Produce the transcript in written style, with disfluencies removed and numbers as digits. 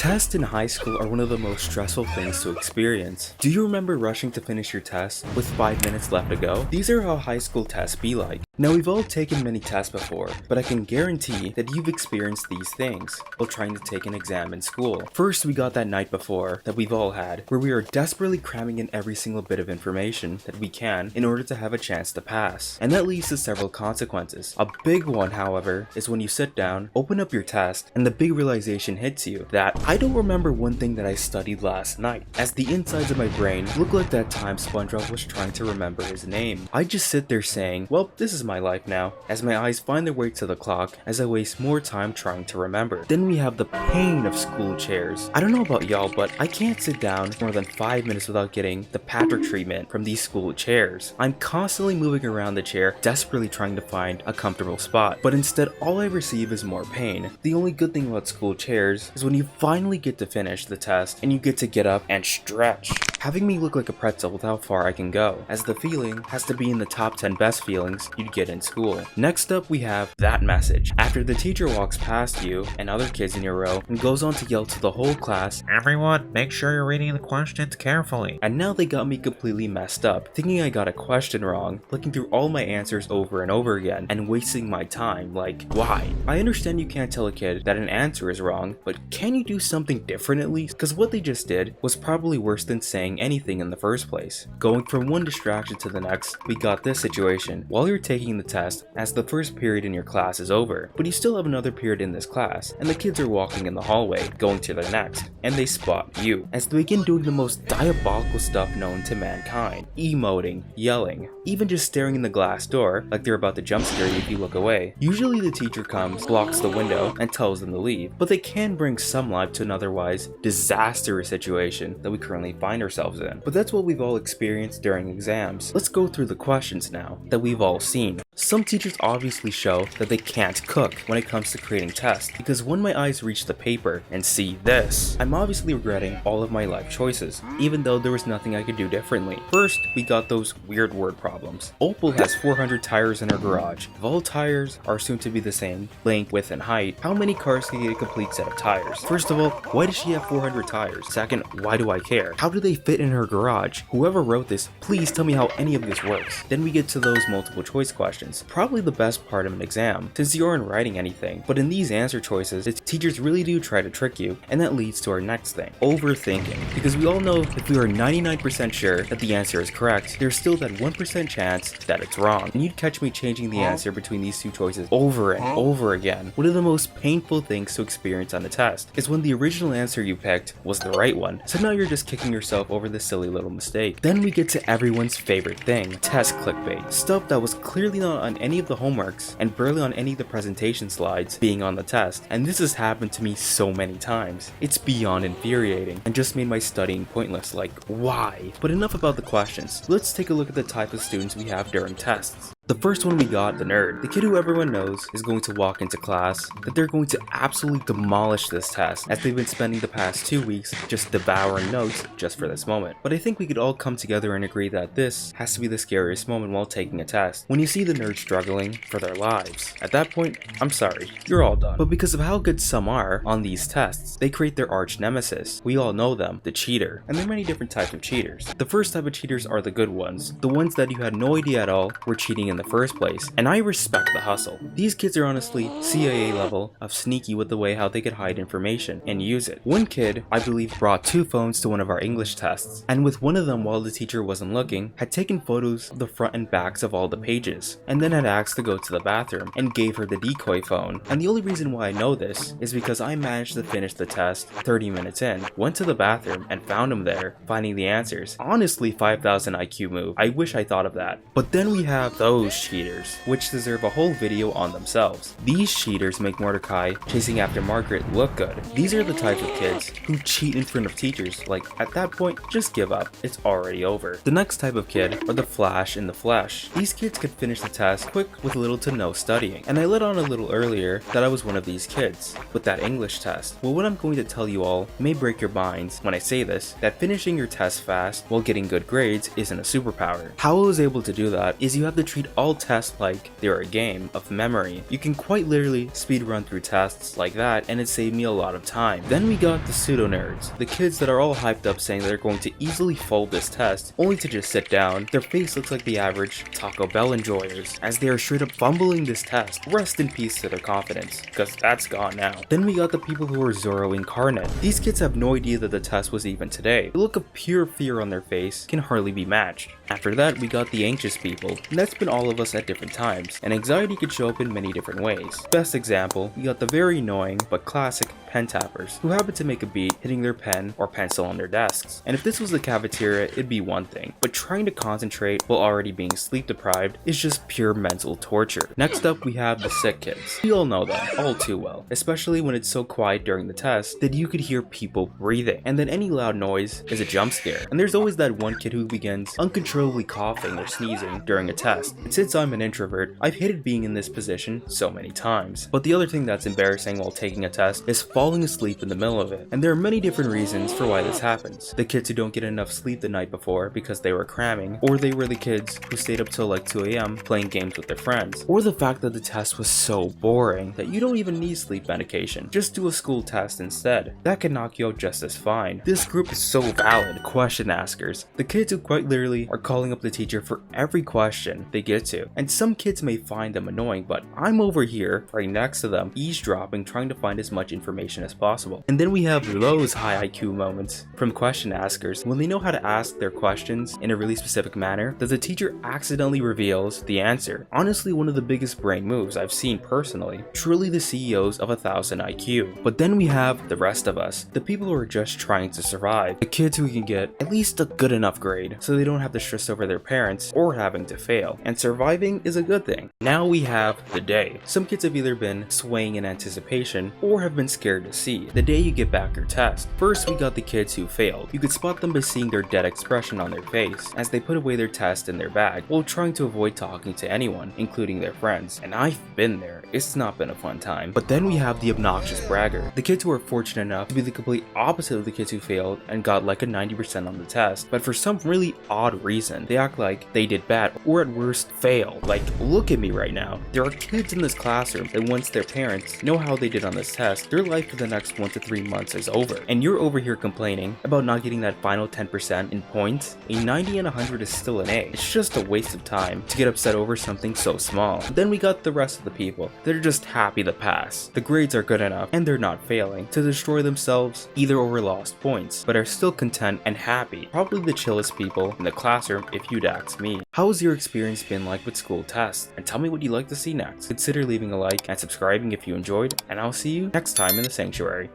Tests in high school are one of the most stressful things to experience. Do you remember rushing to finish your test with 5 minutes left to go? These are how high school tests be like. Now, we've all taken many tests before, but I can guarantee that you've experienced these things while trying to take an exam in school. First, we got that night before that we've all had, where we are desperately cramming in every single bit of information that we can in order to have a chance to pass. And that leads to several consequences. A big one, however, is when you sit down, open up your test, and the big realization hits you that I don't remember one thing that I studied last night, as the insides of my brain look like that time SpongeBob was trying to remember his name. I just sit there saying, well, this is my life now, as my eyes find their way to the clock as I waste more time trying to remember. Then we have the pain of school chairs. I don't know about y'all, but I can't sit down more than 5 minutes without getting the Patrick treatment from these school chairs. I'm constantly moving around the chair, desperately trying to find a comfortable spot, but instead all I receive is more pain. The only good thing about school chairs is when you finally get to finish the test and you get to get up and stretch, having me look like a pretzel with how far I can go, as the feeling has to be in the top 10 best feelings you'd get in school. Next up, we have that message. After the teacher walks past you and other kids in your row and goes on to yell to the whole class, "Everyone, make sure you're reading the questions carefully." And now they got me completely messed up, thinking I got a question wrong, looking through all my answers over and over again, and wasting my time. Like, why? I understand you can't tell a kid that an answer is wrong, but can you do something different at least? Because what they just did was probably worse than saying anything in the first place. Going from one distraction to the next, we got this situation. While you're taking the test, as the first period in your class is over, but you still have another period in this class, and the kids are walking in the hallway, going to their next, and they spot you, as they begin doing the most diabolical stuff known to mankind. Emoting, yelling, even just staring in the glass door, like they're about to jump scare you if you look away. Usually the teacher comes, blocks the window, and tells them to leave, but they can bring some life to an otherwise disastrous situation that we currently find ourselves in. But that's what we've all experienced during exams. Let's go through the questions now that we've all seen. Some teachers obviously show that they can't cook when it comes to creating tests, because when my eyes reach the paper and see this, I'm obviously regretting all of my life choices, even though there was nothing I could do differently. First, we got those weird word problems. Opal has 400 tires in her garage. If all tires are soon to be the same length, width, and height, how many cars can get a complete set of tires? First of all, why does she have 400 tires? Second, why do I care? How do they fit in her garage? Whoever wrote this, please tell me how any of this works. Then we get to those multiple choice questions. Probably the best part of an exam, since you aren't writing anything. But in these answer choices, the teachers really do try to trick you, and that leads to our next thing, overthinking. Because we all know if we are 99% sure that the answer is correct, there's still that 1% chance that it's wrong. And you'd catch me changing the answer between these two choices over and over again. One of the most painful things to experience on the test is when the original answer you picked was the right one, so now you're just kicking yourself over this silly little mistake. Then we get to everyone's favorite thing, test clickbait. Stuff that was clearly not on any of the homeworks and barely on any of the presentation slides being on the test, and this has happened to me so many times. It's beyond infuriating and just made my studying pointless. Like, why? But enough about the questions. Let's take a look at the type of students we have during tests. The first one we got, the nerd. The kid who everyone knows is going to walk into class, that they're going to absolutely demolish this test, as they've been spending the past 2 weeks just devouring notes just for this moment. But I think we could all come together and agree that this has to be the scariest moment while taking a test, when you see the nerd struggling for their lives. At that point, I'm sorry, you're all done. But because of how good some are on these tests, they create their arch nemesis. We all know them, the cheater. And there are many different types of cheaters. The first type of cheaters are the good ones, the ones that you had no idea at all were cheating in the first place, and I respect the hustle. These kids are honestly CIA level of sneaky with the way how they could hide information and use it. One kid, I believe, brought 2 phones to one of our English tests, and with one of them, while the teacher wasn't looking, had taken photos of the front and backs of all the pages, and then had asked to go to the bathroom and gave her the decoy phone. And the only reason why I know this is because I managed to finish the test 30 minutes in, went to the bathroom and found him there, finding the answers. Honestly, 5,000 IQ move. I wish I thought of that. But then we have those cheaters, which deserve a whole video on themselves. These cheaters make Mordecai chasing after Margaret look good. These are the types of kids who cheat in front of teachers. Like, at that point, just give up. It's already over. The next type of kid are the flash in the flesh. These kids could finish the test quick with little to no studying. And I let on a little earlier that I was one of these kids with that English test. Well, what I'm going to tell you all may break your minds when I say this, that finishing your test fast while getting good grades isn't a superpower. How I was able to do that is you have to treat all tests like they're a game of memory. You can quite literally speed run through tests like that, and it saved me a lot of time. Then we got the pseudo nerds, the kids that are all hyped up saying they're going to easily fold this test, only to just sit down. Their face looks like the average Taco Bell enjoyers, as they are straight up fumbling this test. Rest in peace to their confidence, because that's gone now. Then we got the people who are Zoro incarnate. These kids have no idea that the test was even today. The look of pure fear on their face can hardly be matched. After that, we got the anxious people, and that's been all of us at different times, and anxiety could show up in many different ways. Best example, we got the very annoying but classic pen tappers, who happen to make a beat hitting their pen or pencil on their desks. And if this was the cafeteria, it'd be one thing, but trying to concentrate while already being sleep deprived is just pure mental torture. Next up, we have the sick kids. We all know them all too well, especially when it's so quiet during the test that you could hear people breathing, and then any loud noise is a jump scare. And there's always that one kid who begins uncontrollably coughing or sneezing during a test. And since I'm an introvert, I've hated being in this position so many times. But the other thing that's embarrassing while taking a test is falling asleep in the middle of it. And there are many different reasons for why this happens. The kids who don't get enough sleep the night before because they were cramming, or they were the kids who stayed up till like 2 AM playing games with their friends, or the fact that the test was so boring that you don't even need sleep medication. Just do a school test instead. That can knock you out just as fine. This group is so valid. Question askers. The kids who quite literally are calling up the teacher for every question they get to. And some kids may find them annoying, but I'm over here right next to them eavesdropping, trying to find as much information as possible. And then we have those high IQ moments from question askers when they know how to ask their questions in a really specific manner that the teacher accidentally reveals the answer. Honestly, one of the biggest brain moves I've seen personally. Truly the CEOs of 1,000 IQ. But then we have the rest of us, the people who are just trying to survive, the kids who can get at least a good enough grade so they don't have to stress over their parents or having to fail. And surviving is a good thing. Now we have the day. Some kids have either been swaying in anticipation or have been scared to see the day you get back your test. First, we got the kids who failed. You could spot them by seeing their dead expression on their face as they put away their test in their bag while trying to avoid talking to anyone, including their friends. And I've been there. It's not been a fun time. But then we have the obnoxious bragger. The kids who are fortunate enough to be the complete opposite of the kids who failed and got like a 90% on the test, but for some really odd reason, they act like they did bad or at worst fail. Like, look at me right now. There are kids in this classroom that once their parents know how they did on this test, their life for the next 1 to 3 months is over. And you're over here complaining about not getting that final 10% in points. A 90 and 100 is still an A. It's just a waste of time to get upset over something so small. Then we got the rest of the people that are just happy to pass. The grades are good enough and they're not failing to destroy themselves either over lost points, but are still content and happy. Probably the chillest people in the classroom if you'd ask me. How has your experience been like with school tests? And tell me what you'd like to see next. Consider leaving a like and subscribing if you enjoyed, and I'll see you next time in the sanctuary.